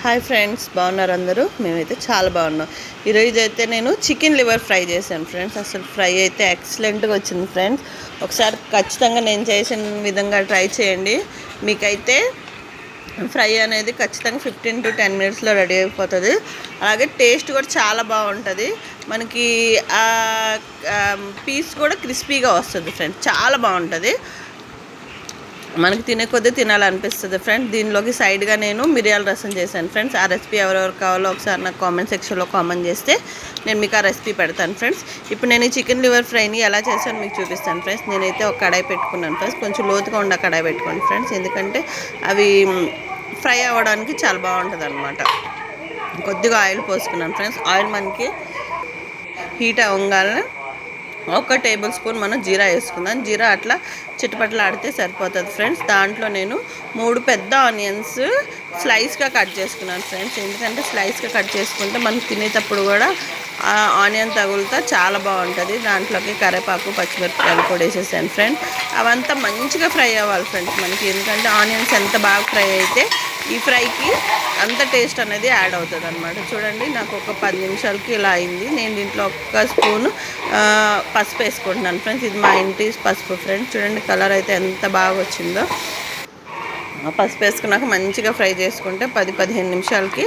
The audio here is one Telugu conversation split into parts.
హాయ్ ఫ్రెండ్స్, బాగున్నారు అందరూ? మేమైతే చాలా బాగున్నాం. ఈరోజు అయితే నేను చికెన్ లివర్ ఫ్రై చేశాను ఫ్రెండ్స్. అసలు ఫ్రై అయితే ఎక్సలెంట్గా వచ్చింది ఫ్రెండ్స్. ఒకసారి ఖచ్చితంగా నేను చేసిన విధంగా ట్రై చేయండి. మీకైతే ఫ్రై అనేది ఖచ్చితంగా 15 to 10 minutesలో రెడీ అయిపోతుంది. అలాగే టేస్ట్ కూడా చాలా బాగుంటుంది. మనకి పీస్ కూడా క్రిస్పీగా వస్తుంది ఫ్రెండ్స్, చాలా బాగుంటుంది. మనకి తినే కొద్దీ తినాలనిపిస్తుంది ఫ్రెండ్స్. దీనిలోకి సైడ్గా నేను మిరియాల రసం చేశాను ఫ్రెండ్స్. ఆ రెసిపీ ఎవరెవరు కావాలో ఒకసారి నాకు కామెంట్ సెక్షన్లో కామెంట్ చేస్తే నేను మీకు ఆ రెసిపీ పెడతాను ఫ్రెండ్స్. ఇప్పుడు నేను ఈ చికెన్ లివర్ ఫ్రైని ఎలా చేశాను మీకు చూపిస్తాను ఫ్రెండ్స్. నేనైతే ఒక కడాయి పెట్టుకున్నాను ఫ్రెండ్స్. కొంచెం లోతుగా ఉన్న కడాయి పెట్టుకోండి ఫ్రెండ్స్, ఎందుకంటే అవి ఫ్రై అవ్వడానికి చాలా బాగుంటుంది అనమాట. కొద్దిగా ఆయిల్ పోసుకున్నాను ఫ్రెండ్స్. ఆయిల్ మనకి హీట్ అవ్వగానే 1 టేబుల్ స్పూన్ మనం జీరా వేసుకుందాం. జీరా అట్లా చిటపట్లు ఆడితే సరిపోతుంది ఫ్రెండ్స్. దాంట్లో నేను 3 పెద్ద ఆనియన్స్ స్లైస్గా కట్ చేసుకున్నాను ఫ్రెండ్స్. ఎందుకంటే స్లైస్గా కట్ చేసుకుంటే మనం తినేటప్పుడు కూడా ఆనియన్ తగులుతా చాలా బాగుంటుంది. దాంట్లోకి కరివేపాకు, పచ్చిమిరపకాయలు కూడా వేసేసాను ఫ్రెండ్స్. అవంతా మంచిగా ఫ్రై అవ్వాలి ఫ్రెండ్స్ మనకి, ఎందుకంటే ఆనియన్స్ ఎంత బాగా ఫ్రై అయితే ఈ ఫ్రైకి అంత టేస్ట్ అనేది యాడ్ అవుతుంది అనమాట. చూడండి, నాకు ఒక 10 నిమిషాలకి ఇలా అయింది. నేను దీంట్లో 1 స్పూను పసుపు వేసుకుంటున్నాను ఫ్రెండ్స్. ఇది మా ఇంటి పసుపు ఫ్రెండ్స్. చూడండి కలర్ అయితే ఎంత బాగా వచ్చిందో. పసుపు వేసుకున్నాక మంచిగా ఫ్రై చేసుకుంటే 10-15 నిమిషాలకి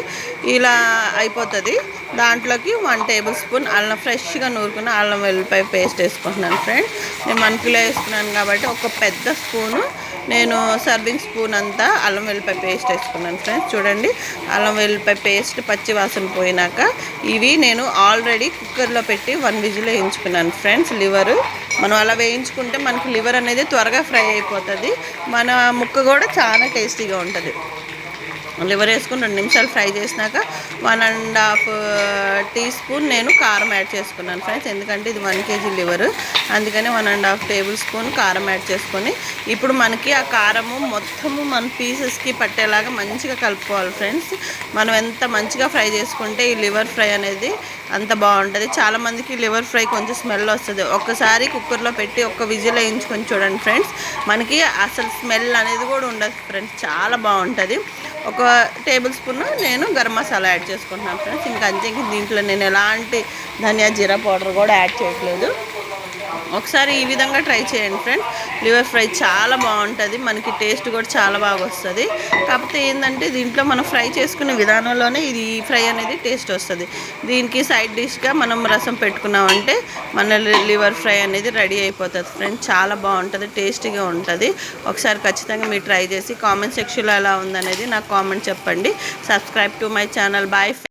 ఇలా అయిపోతుంది. దాంట్లోకి 1 టేబుల్ స్పూన్ ఫ్రెష్గా నూరుకున్న అల్లం వెల్లిపాయ పేస్ట్ వేసుకుంటున్నాను ఫ్రెండ్స్. నేను 1 కిలో వేసుకున్నాను కాబట్టి ఒక పెద్ద స్పూను నేను సర్వింగ్ స్పూన్ అంతా అల్లం వెల్లిపాయ పేస్ట్ వేసుకున్నాను ఫ్రెండ్స్. చూడండి, అల్లం వెల్లిపాయ పేస్ట్ పచ్చి వాసన పోయినాక ఇవి నేను ఆల్రెడీ కుక్కర్లో పెట్టి 1 విజిల్ వేయించుకున్నాను ఫ్రెండ్స్. లివరు మనం అలా వేయించుకుంటే మనకి లివర్ అనేది త్వరగా ఫ్రై అయిపోతుంది. మన ముక్క కూడా చాలా టేస్టీగా ఉంటుంది. లివర్ వేసుకుని 2 నిమిషాలు ఫ్రై చేసినాక 1.5 టీ స్పూన్ నేను కారం యాడ్ చేసుకున్నాను ఫ్రెండ్స్. ఎందుకంటే ఇది 1 kg లివర్, అందుకని 1.5 టేబుల్ స్పూన్ కారం యాడ్ చేసుకొని ఇప్పుడు మనకి ఆ కారము మొత్తము మన పీసెస్కి పట్టేలాగా మంచిగా కలుపుకోవాలి ఫ్రెండ్స్. మనం ఎంత మంచిగా ఫ్రై చేసుకుంటే ఈ లివర్ ఫ్రై అనేది అంత బాగుంటుంది. చాలామందికి లివర్ ఫ్రై కొంచెం స్మెల్ వస్తుంది. ఒక్కసారి కుక్కర్లో పెట్టి 1 విజిల్ వేయించుకొని చూడండి ఫ్రెండ్స్, మనకి అసలు స్మెల్ అనేది కూడా ఉండదు ఫ్రెండ్స్, చాలా బాగుంటుంది. 1 టేబుల్ స్పూన్ నేను గరం మసాలా యాడ్ చేసుకుంటున్నాను ఫ్రెండ్స్. ఇంకా అంతే, దీంట్లో నేను ఎలాంటి ధనియా జీరా పౌడర్ కూడా యాడ్ చేయట్లేదు. ఒకసారి ఈ విధంగా ట్రై చేయండి ఫ్రెండ్స్. లివర్ ఫ్రై చాలా బాగుంటుంది, మనకి టేస్ట్ కూడా చాలా బాగా వస్తుంది. కాకపోతే ఏంటంటే దీంట్లో మనం ఫ్రై చేసుకునే విధానంలోనే ఇది ఈ ఫ్రై అనేది టేస్ట్ వస్తుంది. దీనికి సైడ్ డిష్గా మనం రసం పెట్టుకున్నామంటే మన లివర్ ఫ్రై అనేది రెడీ అయిపోతుంది ఫ్రెండ్స్. చాలా బాగుంటుంది, టేస్టీగా ఉంటుంది. ఒకసారి ఖచ్చితంగా మీరు ట్రై చేసి కామెంట్ సెక్షన్లో ఎలా ఉందనేది నాకు కామెంట్ చెప్పండి. Subscribe to my channel. Bye.